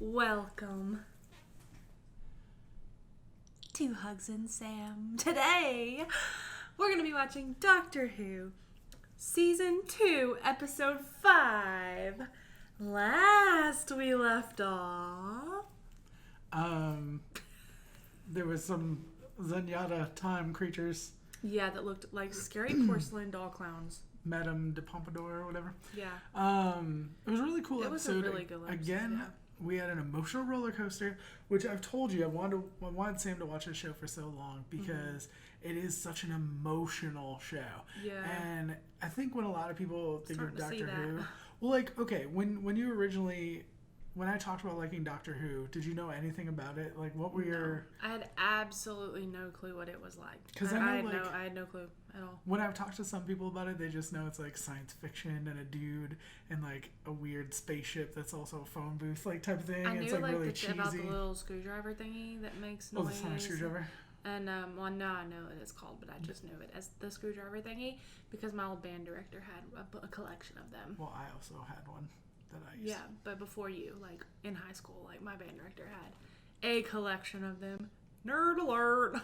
Welcome to Hugz and Sam. Today, we're going to be watching Doctor Who, Season 2, Episode 5. Last we left off... There was some Zenyatta time creatures. Yeah, that looked like scary porcelain doll clowns. Madame de Pompadour or whatever. Yeah. It was a really cool episode. It was a really good episode. Again, we had an emotional roller coaster, which I've told you I wanted Sam to watch this show for so long because it is such an emotional show. Yeah. And I think when a lot of people think of Doctor Who, when I talked about liking Doctor Who, did you know anything about it? Like, what were your... I had absolutely no clue what it was like. Because I had no clue at all. When I've talked to some people about it, they just know it's like science fiction and a dude and like a weird spaceship that's also a phone booth like type of thing. I knew it's like really about cheesy. the little screwdriver thingy that makes noise. Oh, the sonic screwdriver? And, now I know what it's called, but I just knew it as the screwdriver thingy because my old band director had a collection of them. Well, I also had one. That I used. Yeah, but before you, like in high school, like my band director had a collection of them. Nerd alert!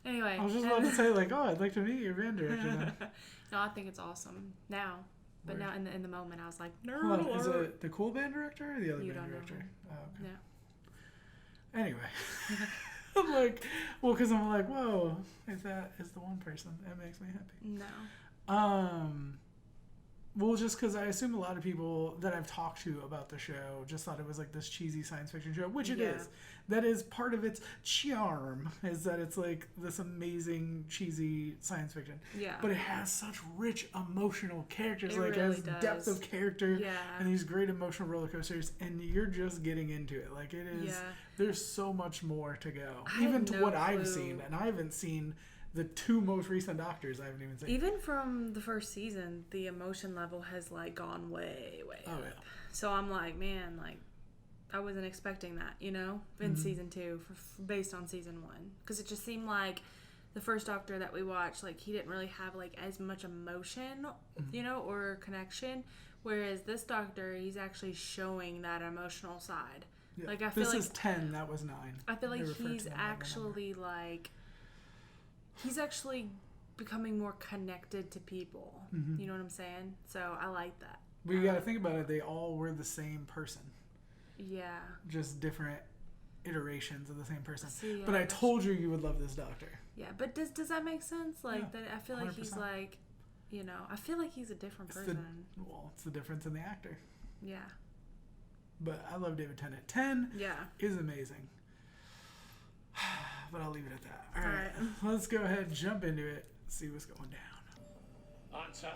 Anyway. I was just about to say, like, oh, I'd like to meet your band director. No, I think it's awesome now. But now in the moment, I was like, nerd Hold on, alert! is it the cool band director or the other You band don't director? know. Oh, okay. Yeah. Anyway. I'm like, well, because I'm like, whoa, if that is the one person, that makes me happy. No. Well, just because I assume a lot of people that I've talked to about the show just thought it was like this cheesy science fiction show, which it is. That is part of its charm, is that it's like this amazing, cheesy science fiction. Yeah. But it has such rich emotional characters. It like, really it has does. depth of character Yeah. and these great emotional roller coasters, and you're just getting into it. Like, it is, there's so much more to go. Even to what I've seen, and I haven't seen... The two most recent Doctors I haven't even seen. Even from the first season, the emotion level has like gone way up. Yeah. So I'm like, man, like I wasn't expecting that, you know, in season 2 based on season 1, because it just seemed like the first Doctor that we watched, like he didn't really have like as much emotion, you know, or connection. Whereas this Doctor, he's actually showing that emotional side. Yeah. Like I feel this like is 10. That was 9. I feel like he's actually like. He's actually becoming more connected to people. You know what I'm saying? So I like that. But you got to think about it. They all were the same person. Yeah. Just different iterations of the same person. See, but I told you would love this Doctor. Yeah, but does that make sense? Like that? I feel like 100%. he's like, you know, I feel like he's a different person. It's the difference in the actor. Yeah. But I love David Tennant. 10 Yeah. is amazing. But I'll leave it at that. All right. Let's go ahead and jump into it. See what's going down. Answer.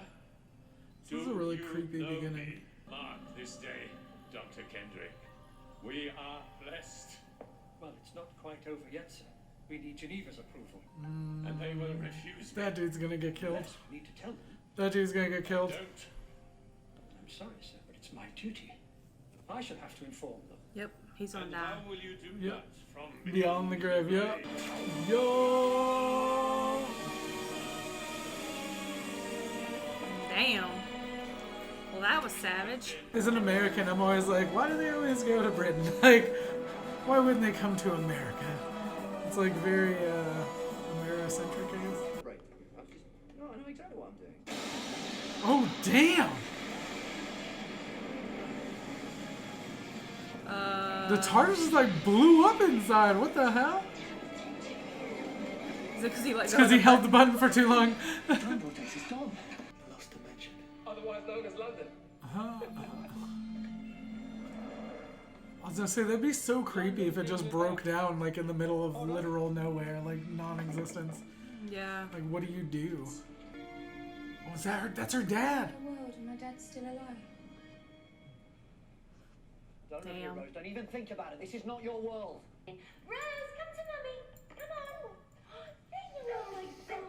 This is a really creepy beginning. Me? Mark this day, Dr. Kendrick. We are blessed. Well, it's not quite over yet, sir. We need Geneva's approval. And they will refuse me. That dude's gonna get killed. Yes, we need to tell them. That dude's gonna get killed. Don't. I'm sorry, sir, but it's my duty. I shall have to inform them. Yep. He's on And now. how will you do that from Beyond the grave, yep. Yo! Damn. Well, that was savage. As an American, I'm always like, why do they always go to Britain? Like, why wouldn't they come to America? It's like very Americentric, I guess. Right. No, I know exactly what I'm doing. Oh, damn! The TARDIS just like blew up inside. What the hell? Is it because he like? It's because he held the button for too long. Time vortex is gone. Lost dimension. Otherwise known as London. I was gonna say that'd be so creepy if it just broke down like in the middle of literal nowhere, like non-existence. Yeah. Like, what do you do? Oh, is that her? That's her dad. World and my dad's still alive. Don't look here, Damn. Rose. Don't even think about it. This is not your world. Rose, come to mummy. Come on. Oh my god.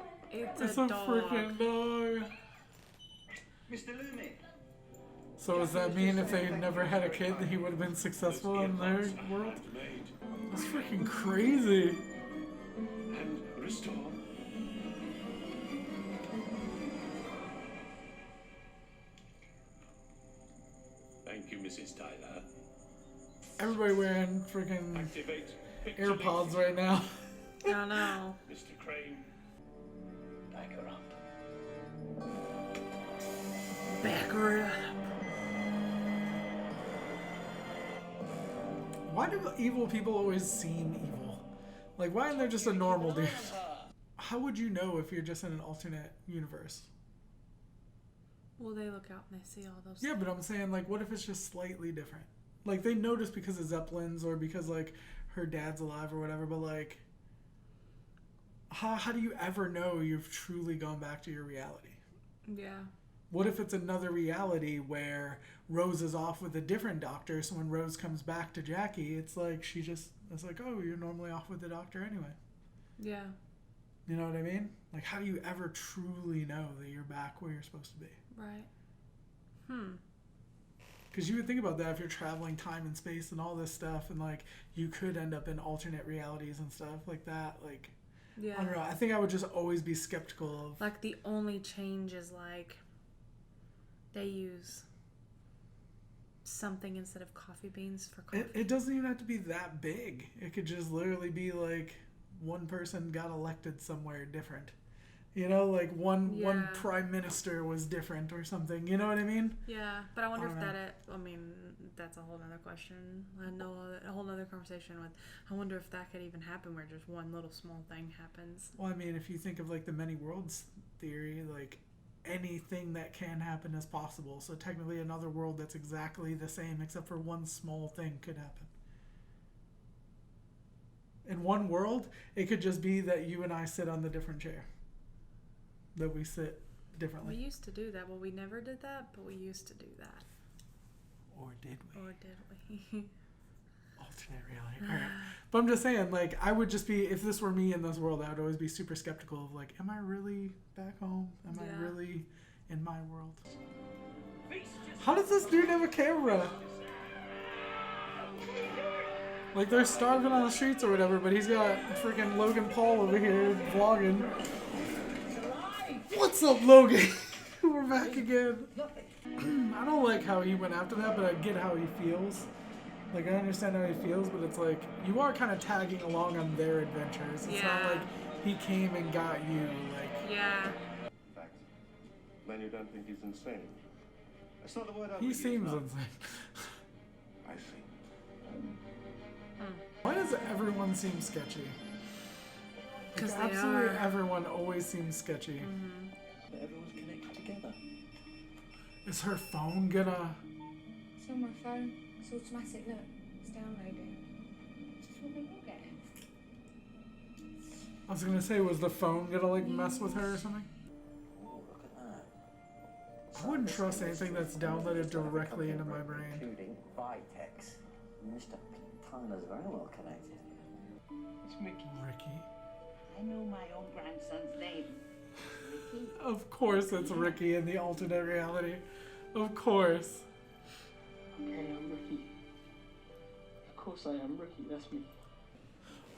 It's a a dog. freaking dog. Mr. Loomis. So does that mean if they never had a kid, that he would have been successful in their world? That's freaking crazy. And restore. Thank you, Mrs. Tyler. Everybody wearing freaking Activate AirPods right now. I don't know. Mr. Crane. Back her up. Back her up. Why do evil people always seem evil? Like, why isn't there just a normal dude? How would you know if you're just in an alternate universe? Well, they look out and they see all those. Yeah, but I'm saying, like, what if it's just slightly different? Like, they notice because of Zeppelins or because, like, her dad's alive or whatever, but, like, how do you ever know you've truly gone back to your reality? Yeah. What if it's another reality where Rose is off with a different doctor, so when Rose comes back to Jackie, it's like it's like, oh, you're normally off with the doctor anyway. Yeah. You know what I mean? Like, how do you ever truly know that you're back where you're supposed to be? Right. Because you would think about that if you're traveling time and space and all this stuff, and, like, you could end up in alternate realities and stuff like that. Like, Yeah. I don't know. I think I would just always be skeptical of... Like, the only change is, like, they use something instead of coffee beans for coffee. It doesn't even have to be that big. It could just literally be, like, one person got elected somewhere different. You know, like one prime minister was different or something. You know what I mean? Yeah, but I wonder I if don't I mean, that's a whole other question. I know a whole other conversation with. I wonder if that could even happen where just one little small thing happens. Well, I mean, if you think of, like, the many worlds theory, like, anything that can happen is possible. So technically another world that's exactly the same except for one small thing could happen. In one world, it could just be that you and I sit on the different chair. That we sit differently. We used to do that. Well, we never did that, but we used to do that. Or did we? Or did we? Alternate reality. All right. But I'm just saying, like, I would just be, if this were me in this world, I would always be super skeptical of, like, am I really back home? Am I really in my world? How does this dude have a camera? Like, they're starving on the streets or whatever, but he's got freaking Logan Paul over here vlogging. What's up, Logan? We're back again. I don't like how he went after that, but I get how he feels. Like, I understand how he feels, but it's like, you are kind of tagging along on their adventures. It's not like he came and got you, like... Yeah. Facts. Then you don't think he's insane? That's not the word I He would seems use, insane. I see. Why does everyone seem sketchy? Because Like, absolutely everyone always seems sketchy. But everyone's connected together. Is her phone gonna... It's on my phone. It's automatic. Look, it's downloading. It's just what we will get. I was gonna say, was the phone gonna, like, mess with her or something? Oh, look at that. I wouldn't trust anything that's downloaded directly into my brain. Including Vitex. Mr. Tyler's very well connected. It's Mickey. Ricky. I know my own grandson's name. Ricky. Of course it's Ricky in the alternate reality. Of course. Okay, I'm Ricky. Of course I am Ricky, that's me.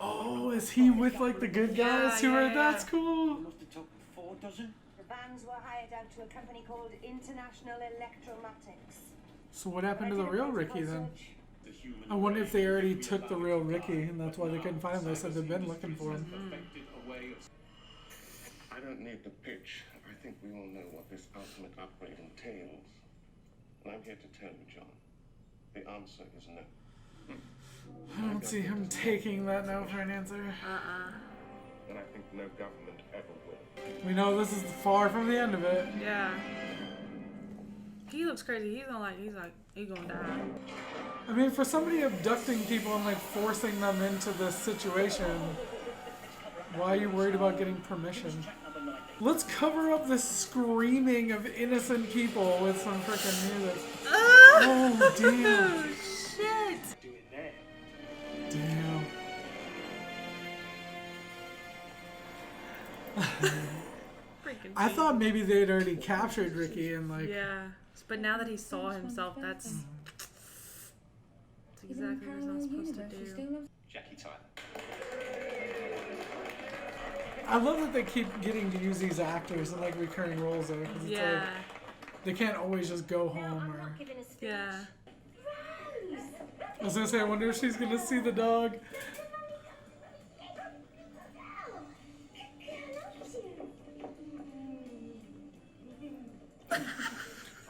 Oh, is he with, like, the good guys who are... That's cool. Enough to talk 4 dozen? The vans were hired out to a company called International Electromatics. So what happened to the real Ricky then? The human I wonder if they brain already we took the allow real it to Ricky thrive and that's why they couldn't find him. They said they've been looking for him. perfected a way of I don't need the pitch. I think we all know what this ultimate upgrade entails. And I'm here to tell you, John, the answer is no. I don't see him taking that no for an answer. And I think no government ever will. We know this is far from the end of it. Yeah. He looks crazy. He's gonna die. I mean, for somebody abducting people and, like, forcing them into this situation, why are you worried about getting permission? Let's cover up the screaming of innocent people with some freaking music. Oh, damn. Shit. Do it there. Damn. Freaking. I thought maybe they'd already captured Ricky and, like... Yeah. But now that he saw himself, that's exactly what he's not supposed to do. Jackie Tyler. I love that they keep getting to use these actors in, like, recurring roles there. 'Cause it's Yeah. like, they can't always just go home or... Yeah. Rose! I was gonna say, I wonder if she's gonna see the dog.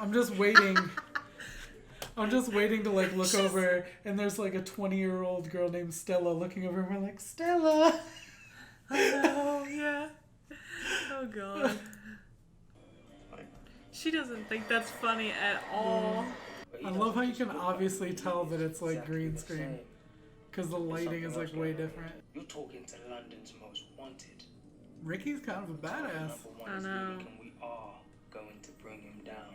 I'm just waiting. I'm just waiting to like look over, and there's like a 20-year-old girl named Stella looking over, and we're like, Stella. Oh yeah. Oh god. She doesn't think that's funny at all. I love how you can obviously tell that it's like green screen, because the lighting is like way different. You're talking to London's most wanted. Ricky's kind of a badass. I know. We are going to bring him down.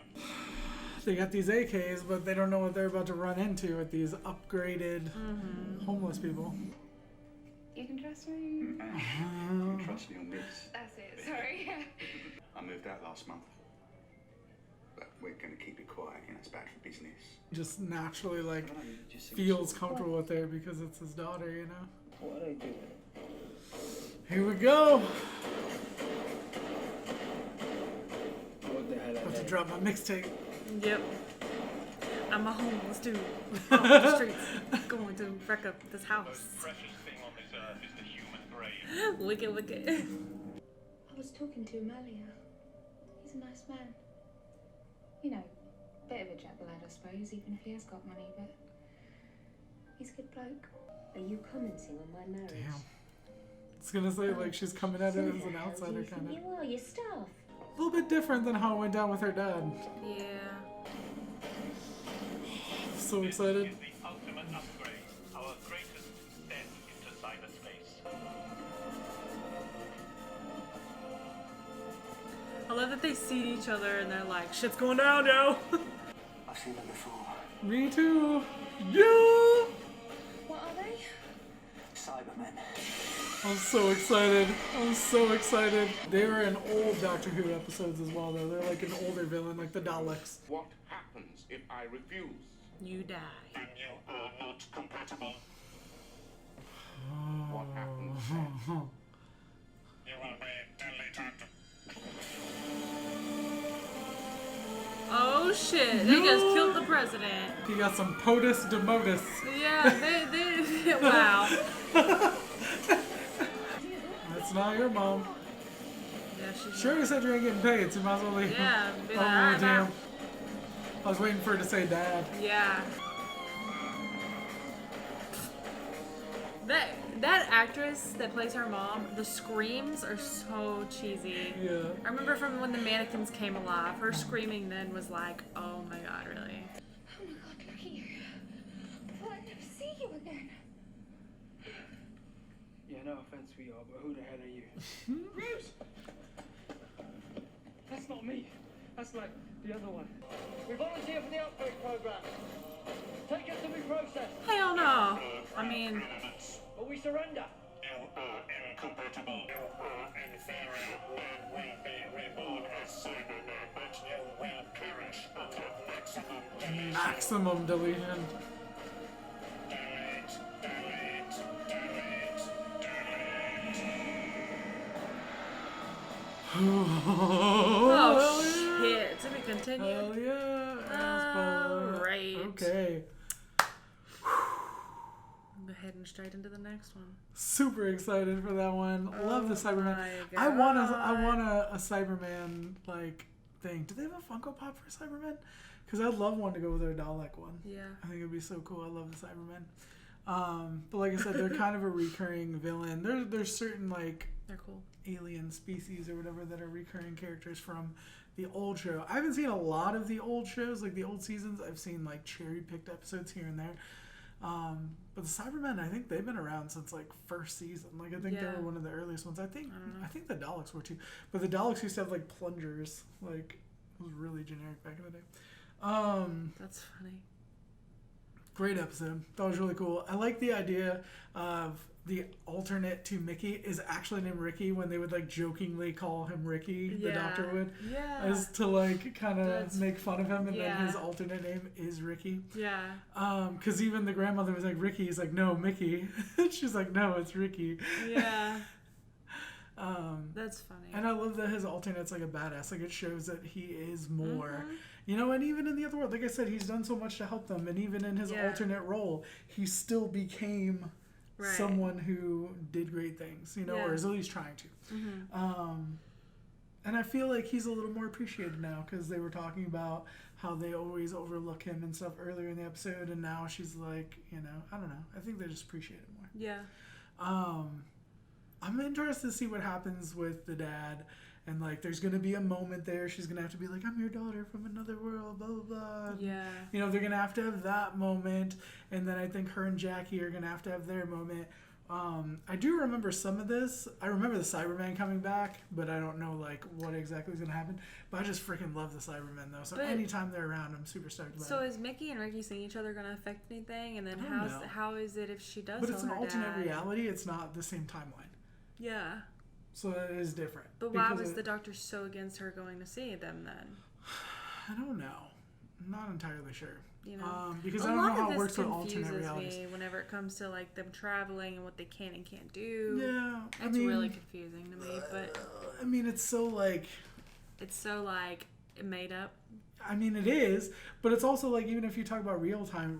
They got these AKs, but they don't know what they're about to run into with these upgraded homeless people. You can trust me? You can trust me on this. That's it, sorry. I moved out last month. But we're going to keep it quiet, you know, it's bad for business. Just naturally like feels comfortable with her because it's his daughter, you know? What are they doing? Here we go! What the hell are About they? to drop my mixtape. Yep. I'm a homeless dude off the streets going to wreck up this house. Precious thing on this earth is the human brain. Wicked, wicked. I was talking to him earlier. He's a nice man. You know, bit of a jack lad, I suppose, even if he has got money, but he's a good bloke. Are you commenting on my marriage? Damn. I was gonna say, like, she's coming at it as an outsider, kind of. You are your staff. A little bit different than how it went down with her dad. Yeah. So excited. This is the ultimate upgrade. Our greatest step into cyberspace. I love that they see each other and they're like, shit's going down, yo. I've seen them before. Me too. Yeah. What are they? Cybermen. I'm so excited. I'm so excited. They were in old Doctor Who episodes as well, though. They're like an older villain, like the Daleks. What happens if I refuse? You die. And you are not compatible. What happens then? You will be deleted. Oh shit, they just killed the president. He got some POTUS demotus. Yeah, they wow. That's not your mom. Yeah, she's Sure, you said you ain't getting paid, so you might as well leave. Yeah, be Oh, like, "Alright, damn. bye." I was waiting for her to say dad. Yeah. That actress that plays her mom, the screams are so cheesy. Yeah. I remember from when the mannequins came alive, her screaming then was like, oh my god, really? Oh my god, look at you. I thought I'd never see you again. Yeah, no offense, sweetheart, but who the hell are you? Bruce! That's not me. That's like the other one. We volunteer for the upgrade program. Take us to be processed, Hell no. I mean, or we surrender. You are incompatible. You are inferior and will be reborn as Cybermen, but you will perish upon maximum deletion. Maximum deletion. Delete, delete, delete, delete. oh shit. To be continued. Hell yeah. Alright. Okay. We're heading straight into the next one. Super excited for that one. Love the Cyberman. my I want a Cyberman like thing. Do they have a Funko Pop for Cybermen? Because I'd love one to go with their Dalek one. Yeah. I think it'd be so cool. I love the Cybermen. But like I said, they're kind of a recurring villain. There's certain like They're cool. alien species or whatever that are recurring characters from the old show. I haven't seen a lot of the old shows, like the old seasons. I've seen like cherry-picked episodes here and there. But the Cybermen, I think they've been around since like first season. Like I think they Yeah. were one of the earliest ones. I think the Daleks were too. But the Daleks used to have like plungers. Like it was really generic back in the day. That's funny. Great episode. That was really cool. I like the idea of the alternate to Mickey is actually named Ricky when they would like jokingly call him Ricky, the Yeah. doctor would. Yeah. As to like kind of That's- make fun of him, and then yeah. his alternate name is Ricky. Yeah. Because even the grandmother was like, Ricky. He's like, no, Mickey. She's like, no, it's Ricky. Yeah. That's funny. And I love that his alternate's like a badass. Like it shows that he is more. You know, and even in the other world, like I said, he's done so much to help them. And even in his alternate role, he still became someone who did great things, you know, or is at least trying to. And I feel like he's a little more appreciated now because they were talking about how they always overlook him and stuff earlier in the episode. And now she's like, you know, I don't know. I think they just appreciate him more. Yeah. I'm interested to see what happens with the dad. And, like, there's going to be a moment there. She's going to have to be like, I'm your daughter from another world, blah, blah, blah. Yeah. You know, they're going to have that moment. And then I think her and Jackie are going to have their moment. I do remember some of this. I remember the Cybermen coming back, but I don't know, like, what exactly is going to happen. But I just freaking love the Cybermen, though. So anytime they're around, I'm super stoked about it. So is Mickey and Ricky seeing each other going to affect anything? And then how is it if she does But it's an her alternate dad? reality. It's not the same timeline. Yeah. So it is different. But why was the doctor so against her going to see them then? I don't know. I'm not entirely sure. You know, because I don't know how it works with alternate realities. Me whenever it comes to like them traveling and what they can and can't do. Yeah, it's really confusing to me. But I mean, it's so made up. I mean, it is, but it's also like even if you talk about real time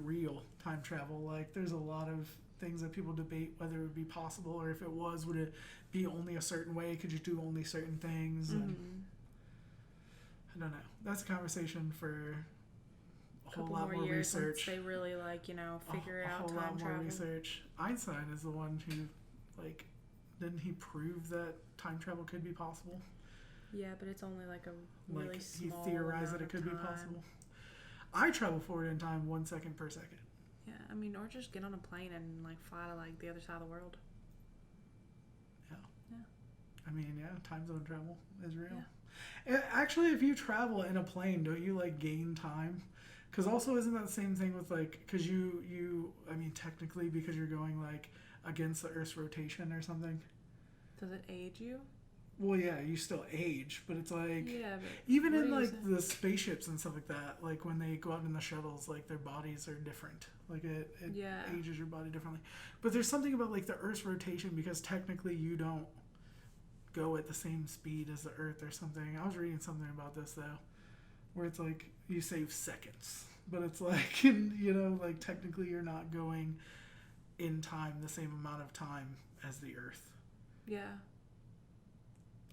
travel, like there's a lot of things that people debate whether it would be possible or if it was, would it be only a certain way? Could you do only certain things? And I don't know. That's a conversation for a whole lot more research. They really figure out time travel. A whole lot more research. Einstein is the one who, didn't he prove that time travel could be possible? Yeah, but it's only like a really small. He theorized that it could be possible. I travel forward in time 1 second per second. Yeah, I mean, or just get on a plane and fly to the other side of the world. Yeah. I mean, time zone travel is real. Yeah. Actually, if you travel in a plane, don't you gain time? Because also, isn't that the same thing with because I mean, technically, because you're going against the Earth's rotation or something. Does it age you? Well, yeah, you still age, but it's even in the spaceships and stuff like that, when they go out in the shuttles, their bodies are different. It ages your body differently. But there's something about the Earth's rotation because technically you don't go at the same speed as the Earth or something. I was reading something about this though, where it's you save seconds, but it's technically you're not going in time the same amount of time as the Earth. Yeah.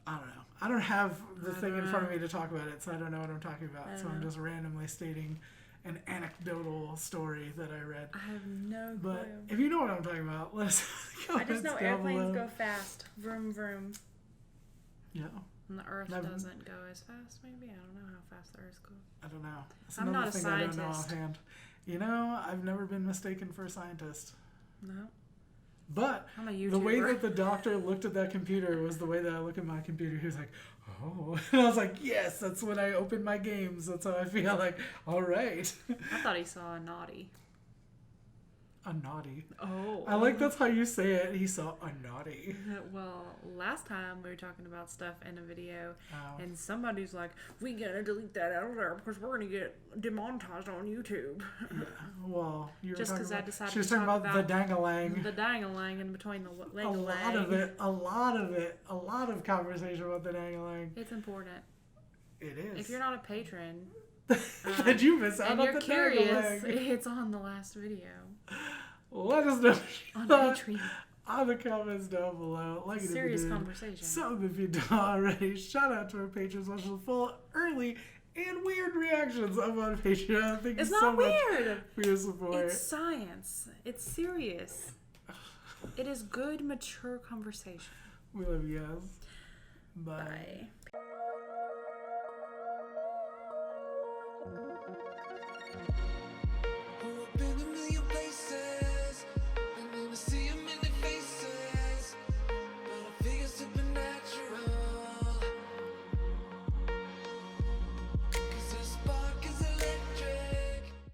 I don't know. I don't have the thing in front of me to talk about it, so I don't know what I'm talking about. So I'm just randomly stating an anecdotal story that I read. I have no clue. But if you know what I'm talking about, let us know. I just know airplanes go fast. Vroom, vroom. Yeah. And the Earth doesn't go as fast, maybe? I don't know how fast the Earth goes. I don't know. That's I'm not a thing scientist. I don't know offhand. You know, I've never been mistaken for a scientist. No. But the way that the doctor looked at that computer was the way that I look at my computer. He was like, oh. And I was like, yes, that's when I open my games. That's how I feel all right. I thought he saw a naughty. A naughty. Oh. I like that's how you say it. He saw a naughty. Well, last time we were talking about stuff in a video, and somebody's like, we gotta delete that out of there because we're gonna get demonetized on YouTube. Yeah. Well, you were just because I decided she was to talking talk about the dangalang. The dangalang in between the leg. A lot of conversation about the dangalang. It's important. It is. If you're not a patron, did you miss out and on you're the curious, dangalang? it's on the last video. Let us know on Patreon. On the comments down below. Like serious conversation. So if you don't already, shout out to our patrons. Watch the full, early, and weird reactions up on Patreon. Thank you so much for your support. It's science. It's serious. It is good, mature conversation. We love you guys. Bye. Bye.